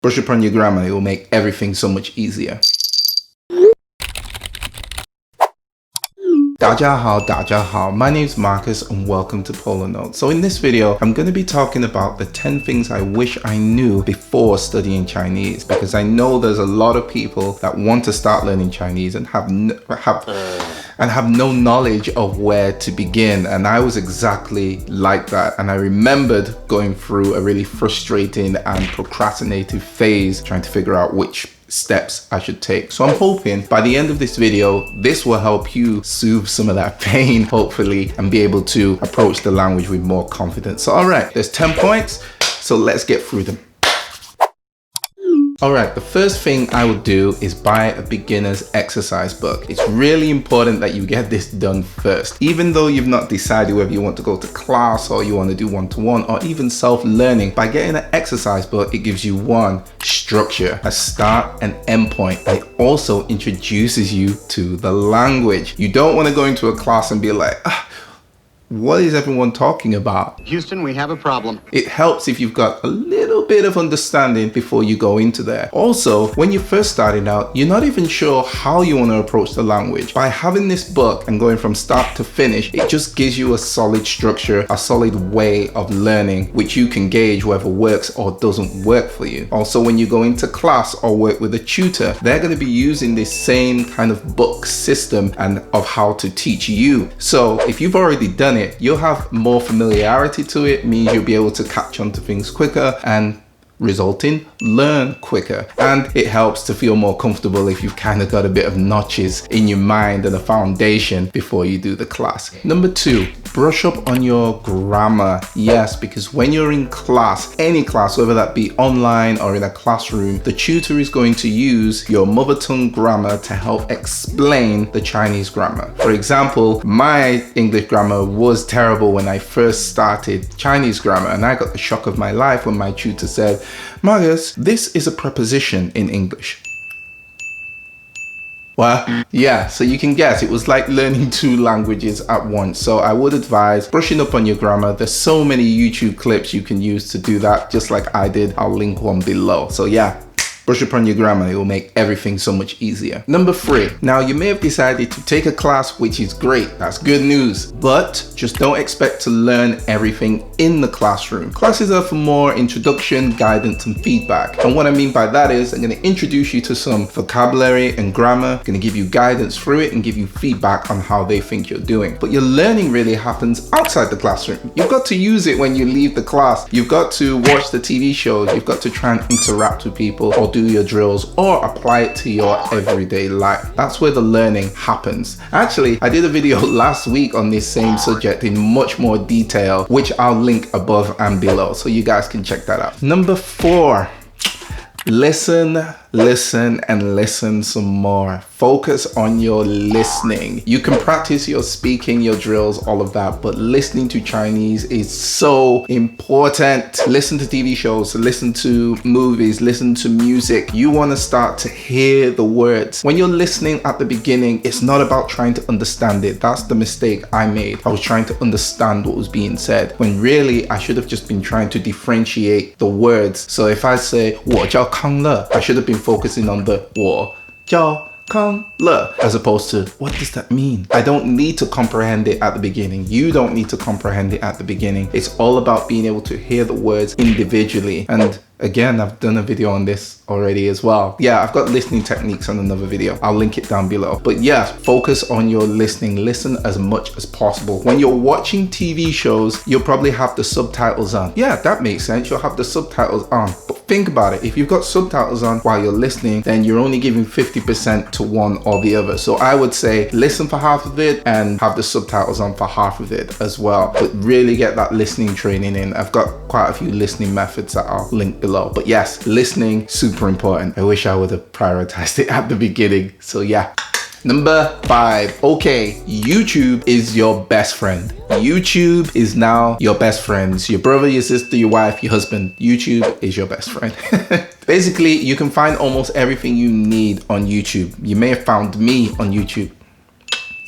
Brush up on your grammar, it will make everything so much easier. 大家好大家好 My name is Marcus and welcome to PoloNotes. So in this video, I'm going to be talking about the 10 things I wish I knew before studying Chinese, because I know there's a lot of people that want to start learning Chinese and have no knowledge of where to begin, and I was exactly like that. And I remembered going through a really frustrating and procrastinative phase trying to figure out which steps I should take. So I'm hoping by the end of this video, this will help you soothe some of that pain, hopefully, and be able to approach the language with more confidence. So all right, there's 10 points, so let's get through them. All right, the first thing I would do is buy a beginner's exercise book. It's really important that you get this done first. Even though you've not decided whether you want to go to class or you want to do one-to-one or even self-learning, by getting an exercise book, it gives you one structure, a start and end point. It also introduces you to the language. You don't want to go into a class and be like, what is everyone talking about? Houston, we have a problem. It helps if you've got a little bit of understanding before you go into there. Also, when you're first starting out, you're not even sure how you want to approach the language. By having this book and going from start to finish, it just gives you a solid structure, a solid way of learning, which you can gauge whether works or doesn't work for you. Also, when you go into class or work with a tutor, they're going to be using this same kind of book system and of how to teach you. So if you've already done it, you'll have more familiarity to it, means you'll be able to catch on to things quicker and resulting learn quicker. And it helps to feel more comfortable if you've kind of got a bit of notches in your mind and a foundation before you do the class. Number 2, brush up on your grammar. Yes, because when you're in class, any class, whether that be online or in a classroom, the tutor is going to use your mother tongue grammar to help explain the Chinese grammar. For example, my English grammar was terrible when I first started Chinese grammar, and I got the shock of my life when my tutor said, Marcus, this is a preposition in English. Well, yeah, so you can guess it was like learning 2 languages at once. So I would advise brushing up on your grammar. There's so many YouTube clips you can use to do that, just like I did. I'll link one below. So yeah, brush up on your grammar, it will make everything so much easier. Number 3, now you may have decided to take a class, which is great, that's good news, but just don't expect to learn everything in the classroom. Classes are for more introduction, guidance, and feedback. And what I mean by that is I'm going to introduce you to some vocabulary and grammar, I'm going to give you guidance through it and give you feedback on how they think you're doing. But your learning really happens outside the classroom. You've got to use it when you leave the class. You've got to watch the TV shows, you've got to try and interact with people or do your drills or apply it to your everyday life. That's where the learning happens. Actually, I did a video last week on this same subject in much more detail, which I'll link above and below, so you guys can check that out. Number 4, listen and listen some more. Focus on your listening. You can practice your speaking, your drills, all of that, but listening to Chinese is so important. Listen to TV shows, listen to movies, listen to music. You want to start to hear the words. When you're listening at the beginning, it's not about trying to understand it. That's the mistake I made. I was trying to understand what was being said, when really I should have just been trying to differentiate the words. So if I say 我叫康乐, I should have been focusing on the 我叫康乐 as opposed to what does that mean? I don't need to comprehend it at the beginning. You don't need to comprehend it at the beginning. It's all about being able to hear the words individually. And again, I've done a video on this already as well. Yeah, I've got listening techniques on another video. I'll link it down below. But yeah, focus on your listening. Listen as much as possible. When you're watching TV shows, you'll probably have the subtitles on. Yeah, that makes sense. You'll have the subtitles on. But think about it. If you've got subtitles on while you're listening, then you're only giving 50% to one or the other. So I would say listen for half of it and have the subtitles on for half of it as well. But really get that listening training in. I've got quite a few listening methods that I'll link below. But yes, listening, super important. I wish I would have prioritized it at the beginning. So yeah. Number 5, okay, YouTube is your best friend. YouTube is now your best friends. Your brother, your sister, your wife, your husband. YouTube is your best friend. Basically, you can find almost everything you need on YouTube. You may have found me on YouTube.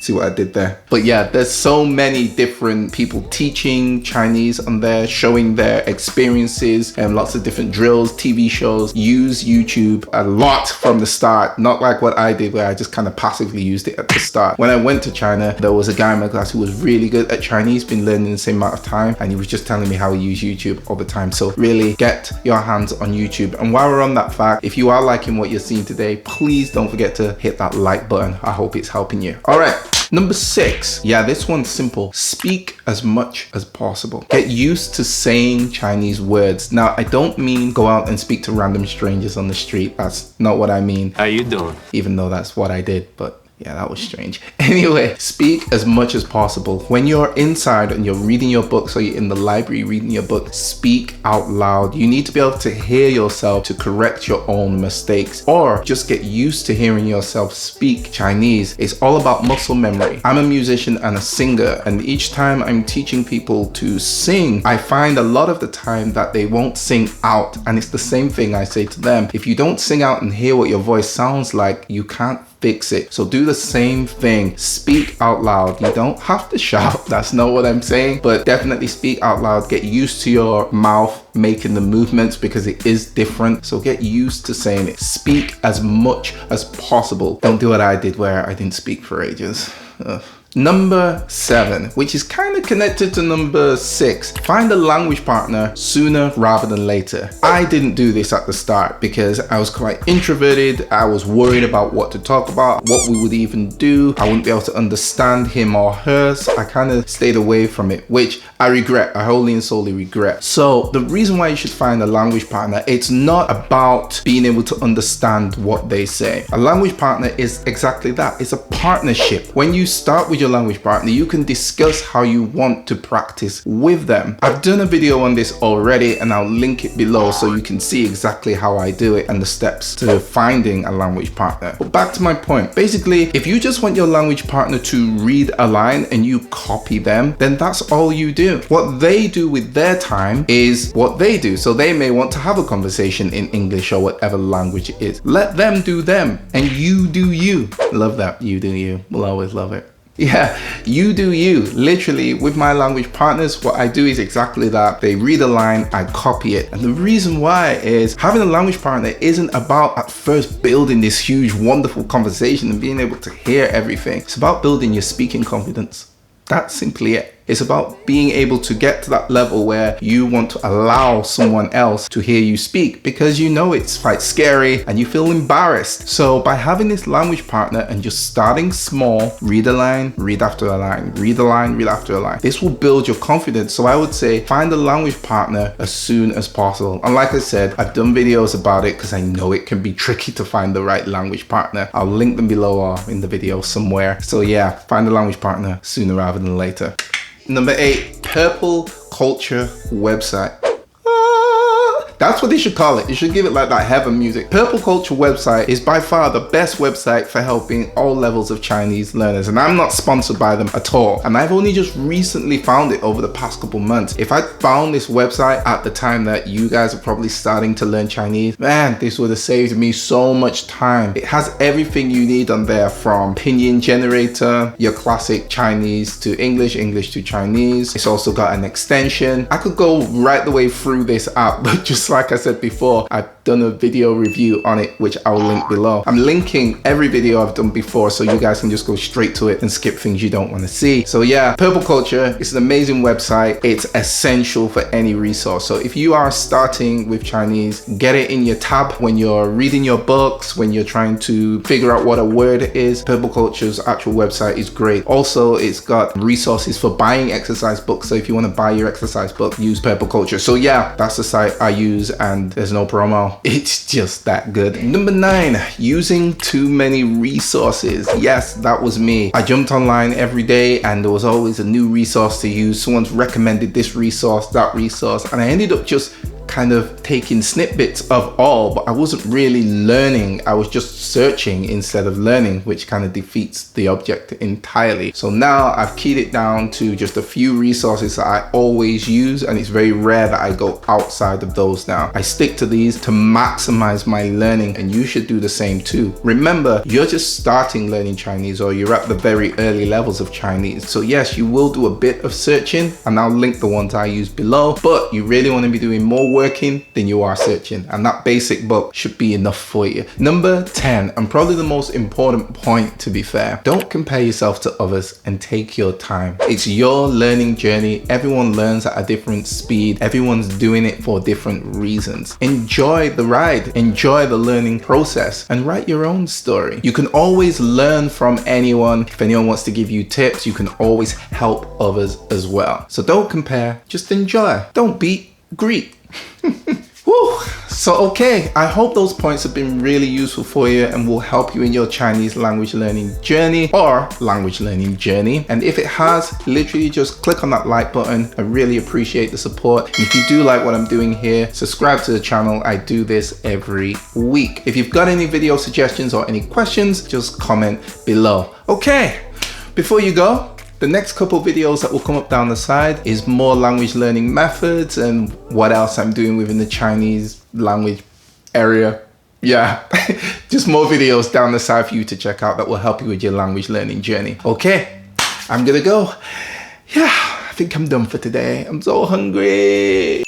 See what I did there? But yeah, there's so many different people teaching Chinese on there, showing their experiences and lots of different drills, TV shows. Use YouTube a lot from the start, not like what I did where I just kind of passively used it at the start. When I went to China, there was a guy in my class who was really good at Chinese, been learning the same amount of time, and he was just telling me how he used YouTube all the time. So really get your hands on YouTube. And while we're on that fact, if you are liking what you're seeing today, please don't forget to hit that like button. I hope it's helping you. All right. Number 6, yeah, this one's simple. Speak as much as possible. Get used to saying Chinese words. Now, I don't mean go out and speak to random strangers on the street. That's not what I mean. How you doing? Even though that's what I did, but yeah, that was strange. Anyway, speak as much as possible. When you're inside and you're reading your books, or you're in the library reading your book, speak out loud. You need to be able to hear yourself to correct your own mistakes, or just get used to hearing yourself speak Chinese. It's all about muscle memory. I'm a musician and a singer, and each time I'm teaching people to sing, I find a lot of the time that they won't sing out. And it's the same thing I say to them. If you don't sing out and hear what your voice sounds like, you can't fix it. So do the same thing. Speak out loud. You don't have to shout. That's not what I'm saying, but definitely speak out loud. Get used to your mouth making the movements because it is different. So get used to saying it. Speak as much as possible. Don't do what I did where I didn't speak for ages. Ugh. Number 7, which is kind of connected to number 6, find a language partner sooner rather than later. I didn't do this at the start because I was quite introverted. I was worried about what to talk about, what we would even do. I wouldn't be able to understand him or her, so I kind of stayed away from it, which I regret. I wholly and solely regret. So the reason why you should find a language partner, it's not about being able to understand what they say. A language partner is exactly that. It's a partnership. When you start with your language partner, you can discuss how you want to practice with them. I've done a video on this already and I'll link it below so you can see exactly how I do it and the steps to finding a language partner. But back to my point, basically, if you just want your language partner to read a line and you copy them, then that's all you do. What they do with their time is what they do. So they may want to have a conversation in English or whatever language it is. Let them do them and you do you. Love that. You do you. We'll always love it. Yeah, you do you. Literally, with my language partners, what I do is exactly that. They read a line, I copy it. And the reason why is having a language partner isn't about at first building this huge, wonderful conversation and being able to hear everything. It's about building your speaking confidence. That's simply it. It's about being able to get to that level where you want to allow someone else to hear you speak because you know it's quite scary and you feel embarrassed. So by having this language partner and just starting small, read a line, read after a line, read a line, read after a line, this will build your confidence. So I would say find a language partner as soon as possible. And like I said, I've done videos about it because I know it can be tricky to find the right language partner. I'll link them below or in the video somewhere. So yeah, find a language partner sooner rather than later. Number 8, Purple Culture website. That's what they should call it. You should give it like that heaven music. Purple Culture website is by far the best website for helping all levels of Chinese learners. And I'm not sponsored by them at all. And I've only just recently found it over the past couple months. If I found this website at the time that you guys are probably starting to learn Chinese, man, this would have saved me so much time. It has everything you need on there, from pinyin generator, your classic Chinese to English, English to Chinese. It's also got an extension. I could go right the way through this app, but just like I said before, I've done a video review on it, which I'll link below. I'm linking every video I've done before so you guys can just go straight to it and skip things you don't want to see. So yeah, Purple Culture is an amazing website. It's essential for any resource. So if you are starting with Chinese, get it in your tab when you're reading your books, when you're trying to figure out what a word is. Purple Culture's actual website is great. Also, it's got resources for buying exercise books. So if you want to buy your exercise book, use Purple Culture. So yeah, that's the site I use and there's no promo. It's just that good. Number 9, using too many resources. Yes, that was me. I jumped online every day and there was always a new resource to use. Someone's recommended this resource, that resource, and I ended up just kind of taking snippets of all, but I wasn't really learning. I was just searching instead of learning, which kind of defeats the object entirely. So now I've keyed it down to just a few resources that I always use, and it's very rare that I go outside of those now. I stick to these to maximize my learning, and you should do the same too. Remember, you're just starting learning Chinese, or you're at the very early levels of Chinese. So yes, you will do a bit of searching, and I'll link the ones I use below, but you really want to be doing more working than you are searching, and that basic book should be enough for you. Number 10, and probably the most important point, to be fair, don't compare yourself to others and take your time. It's your learning journey. Everyone learns at a different speed. Everyone's doing it for different reasons. Enjoy the ride, enjoy the learning process, and write your own story. You can always learn from anyone. If anyone wants to give you tips, you can always help others as well. So don't compare, just enjoy. Don't beat, greet. Woo. So okay, I hope those points have been really useful for you and will help you in your Chinese language learning journey or language learning journey. And if it has, literally just click on that like button. I really appreciate the support. And if you do like what I'm doing here, subscribe to the channel. I do this every week. If you've got any video suggestions or any questions, just comment below. Okay, before you go, the next couple videos that will come up down the side is more language learning methods and what else I'm doing within the Chinese language area. Yeah, just more videos down the side for you to check out that will help you with your language learning journey. Okay, I'm gonna go. Yeah, I think I'm done for today. I'm so hungry.